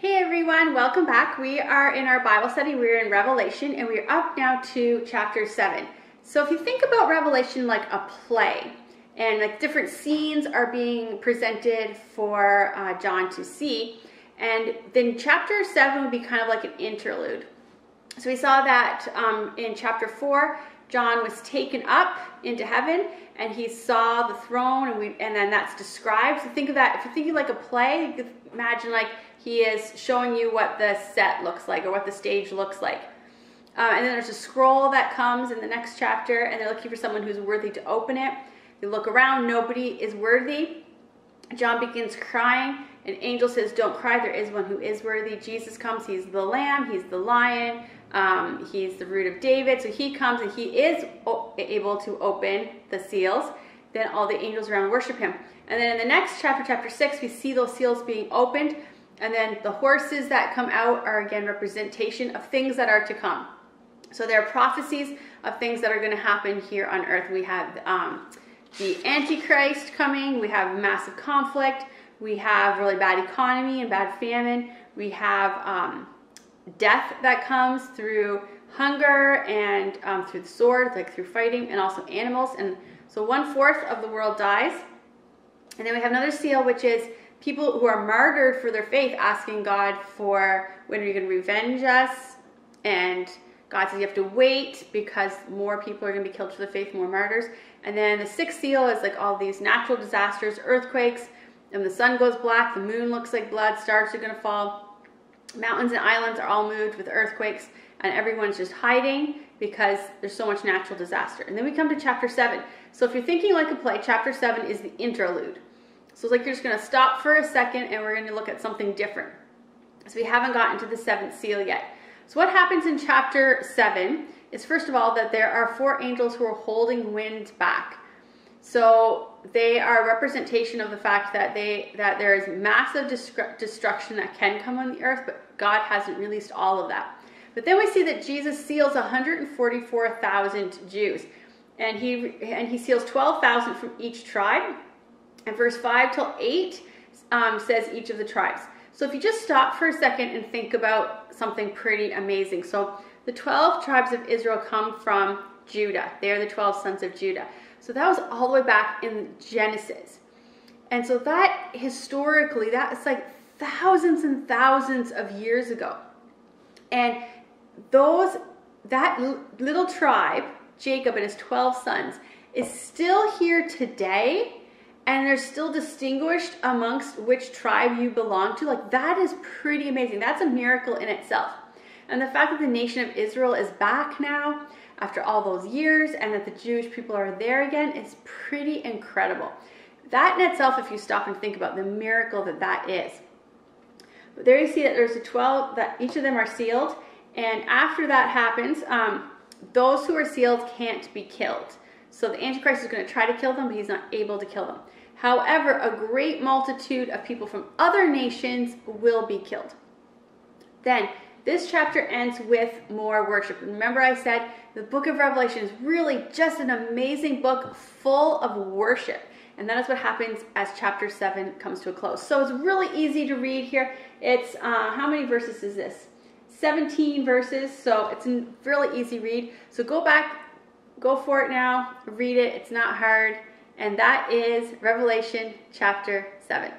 Hey everyone, welcome back. We are in our Bible study. We're in Revelation and we're up now to chapter 7. So if you think about Revelation like a play and like different scenes are being presented for John to see, and then chapter 7 would be kind of like an interlude. So we saw that in chapter 4, John was taken up into heaven and he saw the throne, and then that's described. So think of that, if you're thinking like a play, you could imagine like he is showing you what the set looks like or what the stage looks like. And then there's a scroll that comes in the next chapter, and they're looking for someone who's worthy to open it. They look around, nobody is worthy. John begins crying. An angel says, "Don't cry, there is one who is worthy." Jesus comes, he's the lamb, he's the lion, he's the root of David. So he comes and he is able to open the seals. Then all the angels around worship him. And then in the next chapter, chapter 6, we see those seals being opened. And then the horses that come out are again representation of things that are to come. So there are prophecies of things that are going to happen here on earth. We have the Antichrist coming. We have massive conflict. We have really bad economy and bad famine. We have death that comes through hunger and through the sword, like through fighting, and also animals. And so 1/4 of the world dies. And then we have another seal, which is people who are martyred for their faith, asking God for, when are you going to revenge us? And God says you have to wait because more people are going to be killed for the faith, more martyrs. And then the 6th seal is like all these natural disasters, earthquakes, and the sun goes black, the moon looks like blood, stars are going to fall. Mountains and islands are all moved with earthquakes, and everyone's just hiding because there's so much natural disaster. And then we come to chapter 7. So if you're thinking like a play, chapter 7 is the interlude. So it's like you're just going to stop for a second and we're going to look at something different. So we haven't gotten to the 7th seal yet. So what happens in chapter 7 is, first of all, that there are 4 angels who are holding wind back. So they are a representation of the fact that there is massive destruction that can come on the earth, but God hasn't released all of that. But then we see that Jesus seals 144,000 Jews, and he seals 12,000 from each tribe. And verse 5 till 8 says each of the tribes. So if you just stop for a second and think about something pretty amazing. So the 12 tribes of Israel come from Judah. They are the 12 sons of Judah. So that was all the way back in Genesis. And so that historically, that is like thousands and thousands of years ago. And that little tribe, Jacob and his 12 sons, is still here today. And they're still distinguished amongst which tribe you belong to. Like, that is pretty amazing. That's a miracle in itself. And the fact that the nation of Israel is back now after all those years, and that the Jewish people are there again, is pretty incredible. That in itself, if you stop and think about the miracle that is. But there you see that there's the 12, that each of them are sealed. And after that happens, those who are sealed can't be killed. So the Antichrist is going to try to kill them, but he's not able to kill them. However, a great multitude of people from other nations will be killed. Then, this chapter ends with more worship. Remember I said the book of Revelation is really just an amazing book full of worship. And that is what happens as chapter 7 comes to a close. So it's really easy to read here. It's, how many verses is this? 17 verses, so it's a really easy read. So go back, go for it now, read it, it's not hard. And that is Revelation chapter 7.